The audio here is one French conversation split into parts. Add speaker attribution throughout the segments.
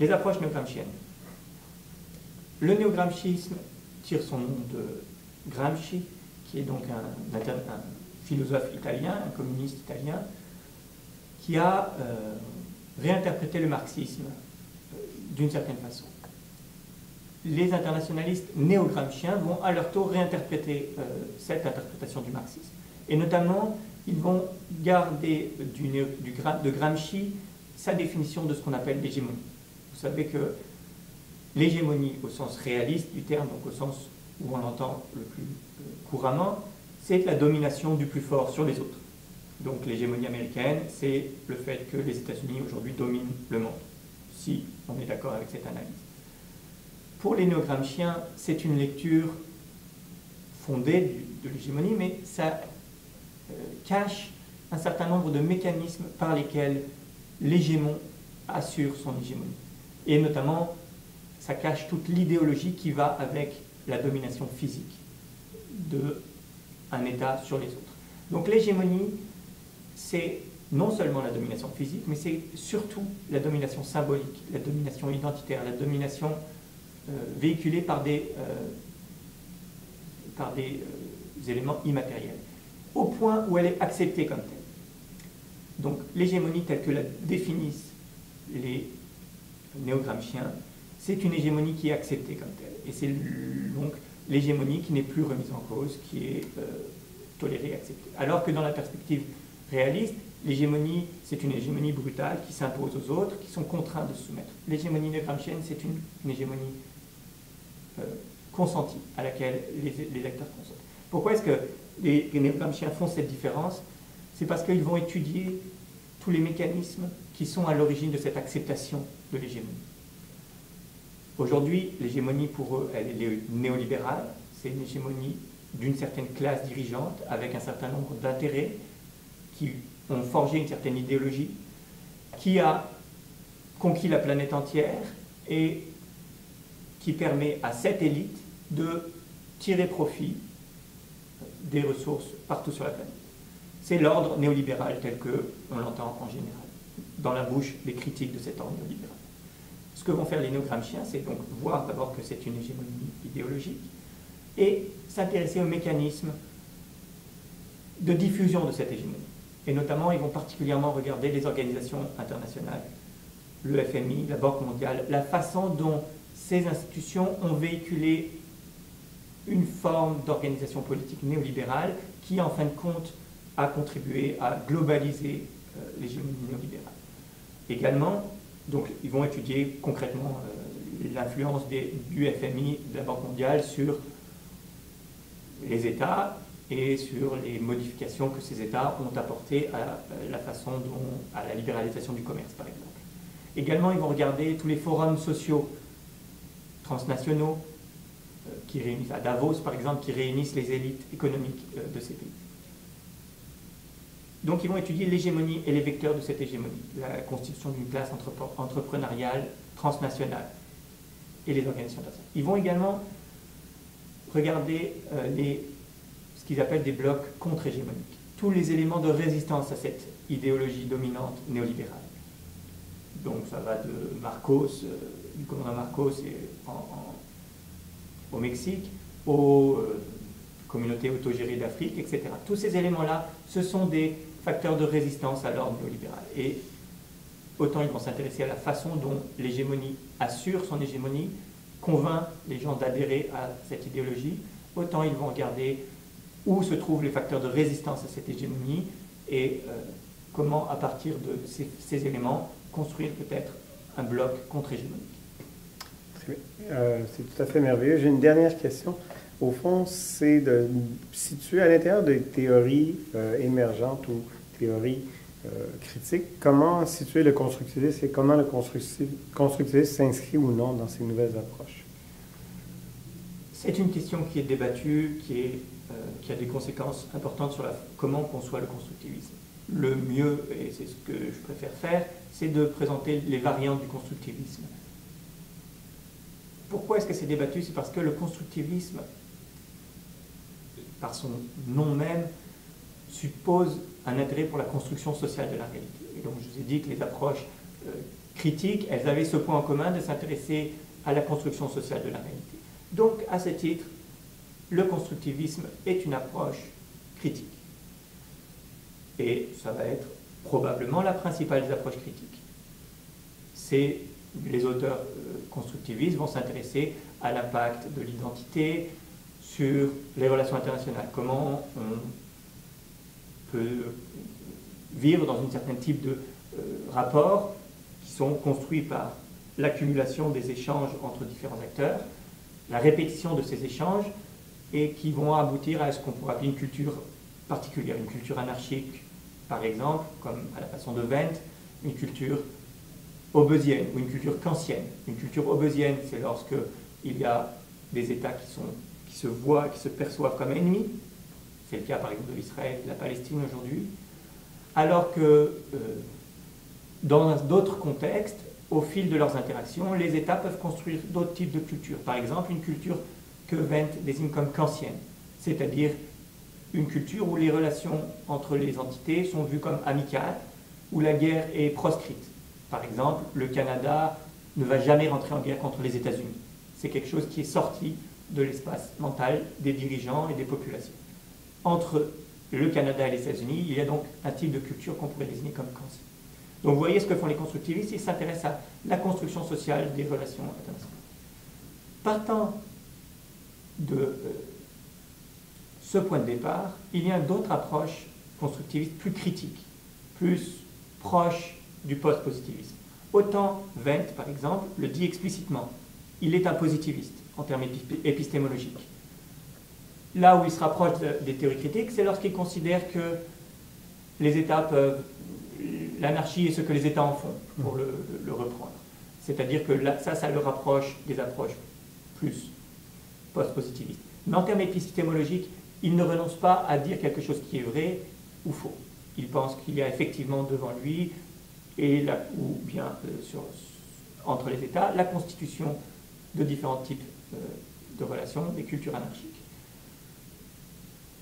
Speaker 1: Les approches néo-gramsciennes. Le néo-gramscisme tire son nom de Gramsci, qui est donc un philosophe italien, un communiste italien, qui a réinterprété le marxisme d'une certaine façon. Les internationalistes néo-gramsciens vont à leur tour réinterpréter cette interprétation du marxisme. Et notamment, ils vont garder de Gramsci sa définition de ce qu'on appelle l'hégémonie. Vous savez que l'hégémonie, au sens réaliste du terme, donc au sens où on l'entend le plus couramment, c'est la domination du plus fort sur les autres. Donc l'hégémonie américaine, c'est le fait que les États-Unis aujourd'hui dominent le monde, si on est d'accord avec cette analyse. Pour les néo-gramsciens, c'est une lecture fondée de l'hégémonie, mais ça cache un certain nombre de mécanismes par lesquels l'hégémon assure son hégémonie. Et notamment, ça cache toute l'idéologie qui va avec la domination physique d'un État sur les autres. Donc l'hégémonie, c'est non seulement la domination physique, mais c'est surtout la domination symbolique, la domination identitaire, la domination véhiculée par des éléments immatériels, au point où elle est acceptée comme telle. Donc l'hégémonie telle que la définissent les néo-gramsciens, c'est une hégémonie qui est acceptée comme telle. Et c'est donc l'hégémonie qui n'est plus remise en cause, qui est tolérée et acceptée. Alors que dans la perspective réaliste, l'hégémonie, c'est une hégémonie brutale qui s'impose aux autres, qui sont contraints de se soumettre. L'hégémonie néo-gramscienne, c'est une hégémonie consentie, à laquelle les acteurs consentent. Pourquoi est-ce que les néo-gramsciens font cette différence? C'est parce qu'ils vont étudier tous les mécanismes qui sont à l'origine de cette acceptation de l'hégémonie. Aujourd'hui, l'hégémonie pour eux, elle est néolibérale, c'est une hégémonie d'une certaine classe dirigeante avec un certain nombre d'intérêts qui ont forgé une certaine idéologie, qui a conquis la planète entière et qui permet à cette élite de tirer profit des ressources partout sur la planète. C'est l'ordre néolibéral tel qu'on l'entend en général, dans la bouche des critiques de cet ordre néolibéral. Ce que vont faire les néo-gramsciens, c'est donc voir d'abord que c'est une hégémonie idéologique et s'intéresser aux mécanismes de diffusion de cette hégémonie. Et notamment, ils vont particulièrement regarder les organisations internationales, le FMI, la Banque mondiale, la façon dont ces institutions ont véhiculé une forme d'organisation politique néolibérale qui, en fin de compte, a contribué à globaliser l'hégémonie néolibérale. Également, donc, ils vont étudier concrètement l'influence du FMI, de la Banque mondiale sur les États et sur les modifications que ces États ont apportées à la façon à la libéralisation du commerce, par exemple. Également, ils vont regarder tous les forums sociaux transnationaux qui réunissent, à Davos, par exemple, qui réunissent les élites économiques de ces pays. Donc ils vont étudier l'hégémonie et les vecteurs de cette hégémonie, la constitution d'une classe entrepreneuriale transnationale et les organisations internationales. Ils vont également regarder ce qu'ils appellent des blocs contre-hégémoniques, tous les éléments de résistance à cette idéologie dominante néolibérale. Donc ça va de Marcos, du commandant Marcos au Mexique, aux communautés autogérées d'Afrique, etc. Tous ces éléments-là, ce sont des facteurs de résistance à l'ordre néolibéral. Et autant ils vont s'intéresser à la façon dont l'hégémonie assure son hégémonie, convainc les gens d'adhérer à cette idéologie, autant ils vont regarder où se trouvent les facteurs de résistance à cette hégémonie et comment, à partir de ces éléments, construire peut-être un bloc contre-hégémonique.
Speaker 2: Très bien. C'est tout à fait merveilleux. J'ai une dernière question. Au fond, c'est de situer à l'intérieur des théories émergentes ou théories critiques, comment situer le constructivisme et comment le constructivisme s'inscrit ou non dans ces nouvelles approches?
Speaker 1: C'est une question qui est débattue, qui a des conséquences importantes sur comment on conçoit le constructivisme. Le mieux, et c'est ce que je préfère faire, c'est de présenter les variantes du constructivisme. Pourquoi est-ce que c'est débattu? C'est parce que le constructivisme, par son nom même, suppose un intérêt pour la construction sociale de la réalité. Et donc je vous ai dit que les approches critiques, elles avaient ce point en commun de s'intéresser à la construction sociale de la réalité. Donc, à ce titre, le constructivisme est une approche critique. Et ça va être probablement la principale des approches critiques. Les auteurs constructivistes vont s'intéresser à l'impact de l'identité sur les relations internationales. Comment on peut vivre dans un certain type de rapports qui sont construits par l'accumulation des échanges entre différents acteurs, la répétition de ces échanges, et qui vont aboutir à ce qu'on pourrait appeler une culture particulière, une culture anarchique, par exemple, comme à la façon de Wendt, une culture hobbesienne ou une culture kantienne. Une culture hobbesienne, c'est lorsque il y a des États qui se voient, qui se perçoivent comme ennemis. C'est le cas par exemple de l'Israël et de la Palestine aujourd'hui. Alors que dans d'autres contextes, au fil de leurs interactions, les États peuvent construire d'autres types de cultures. Par exemple, une culture que Wendt désigne comme kantienne, c'est-à-dire une culture où les relations entre les entités sont vues comme amicales, où la guerre est proscrite. Par exemple, le Canada ne va jamais rentrer en guerre contre les États-Unis. C'est quelque chose qui est sorti de l'espace mental des dirigeants et des populations. Entre le Canada et les États-Unis, il y a donc un type de culture qu'on pourrait désigner comme kantienne. Donc vous voyez ce que font les constructivistes, ils s'intéressent à la construction sociale des relations internationales. Partant de ce point de départ, il y a d'autres approches constructivistes plus critiques, plus proches du post-positivisme. Autant Wendt, par exemple, le dit explicitement, il est un positiviste en termes épistémologiques. Là où il se rapproche des théories critiques, c'est lorsqu'il considère que les États peuvent... L'anarchie est ce que les États en font, pour le reprendre. C'est-à-dire que là, ça le rapproche des approches plus post-positivistes. Mais en termes épistémologiques, il ne renonce pas à dire quelque chose qui est vrai ou faux. Il pense qu'il y a effectivement devant lui, ou bien entre les États, la constitution de différents types de relations, des cultures anarchiques.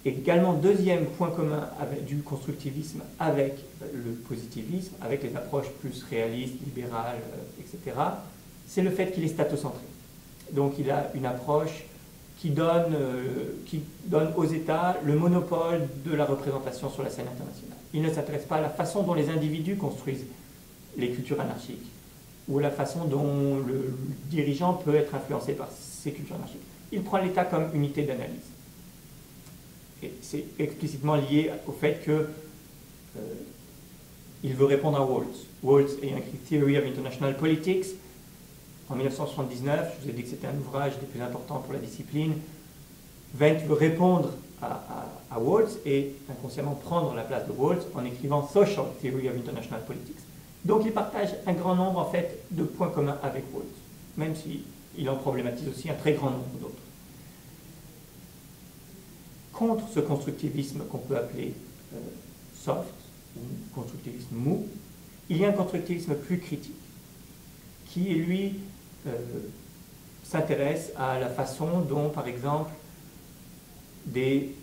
Speaker 1: Également, deuxième point commun du constructivisme avec le positivisme, avec les approches plus réalistes, libérales, etc., c'est le fait qu'il est statocentré. Donc il a une approche qui donne aux États le monopole de la représentation sur la scène internationale. Il ne s'intéresse pas à la façon dont les individus construisent les cultures anarchiques, ou à la façon dont le dirigeant peut être influencé par ces cultures anarchiques. Il prend l'État comme unité d'analyse. Et c'est explicitement lié au fait qu'il veut répondre à Waltz. Waltz ayant écrit Theory of International Politics en 1979, je vous ai dit que c'était un ouvrage des plus importants pour la discipline. Wendt veut répondre à Waltz et inconsciemment prendre la place de Waltz en écrivant Social Theory of International Politics. Donc il partage un grand nombre en fait de points communs avec Waltz, même s'il en problématise aussi un très grand nombre d'autres. Contre ce constructivisme qu'on peut appeler soft, ou constructivisme mou, il y a un constructivisme plus critique, qui, lui, s'intéresse à la façon dont, par exemple, des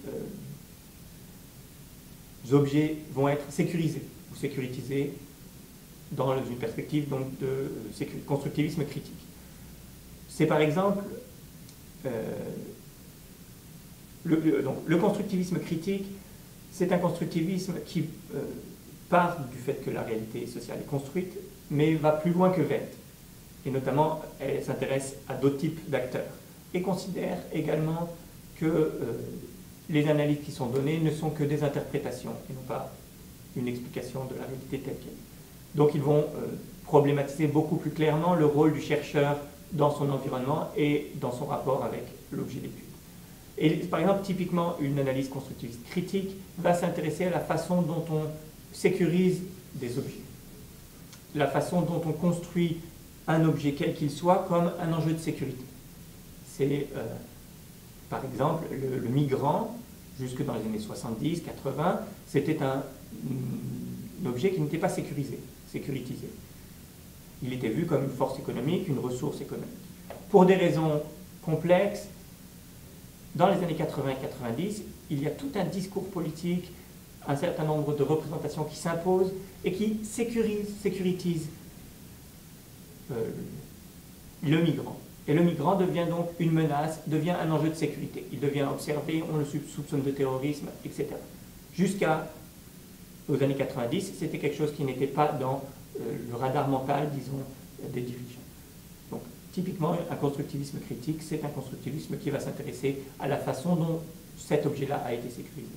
Speaker 1: objets vont être sécurisés ou sécuritisés dans une perspective donc, de constructivisme critique. C'est par exemple... Le constructivisme critique, c'est un constructivisme qui part du fait que la réalité sociale est construite, mais va plus loin que Wendt. Et notamment, elle s'intéresse à d'autres types d'acteurs. Et considère également que les analyses qui sont données ne sont que des interprétations, et non pas une explication de la réalité telle qu'elle est. Donc ils vont problématiser beaucoup plus clairement le rôle du chercheur dans son environnement et dans son rapport avec l'objet d'étude. Et par exemple, typiquement, une analyse constructiviste critique va s'intéresser à la façon dont on sécurise des objets, la façon dont on construit un objet quel qu'il soit comme un enjeu de sécurité. C'est, par exemple, le migrant, jusque dans les années 70, 80, c'était un objet qui n'était pas sécurisé. Il était vu comme une force économique, une ressource économique. Pour des raisons complexes, dans les années 80 et 90, il y a tout un discours politique, un certain nombre de représentations qui s'imposent et qui sécurisent le migrant. Et le migrant devient donc une menace, devient un enjeu de sécurité. Il devient observé, on le soupçonne de terrorisme, etc. Jusqu'aux années 90, c'était quelque chose qui n'était pas dans le radar mental, disons, des dirigeants. Donc, typiquement, un constructivisme critique, c'est un constructivisme qui va s'intéresser à la façon dont cet objet-là a été sécurisé.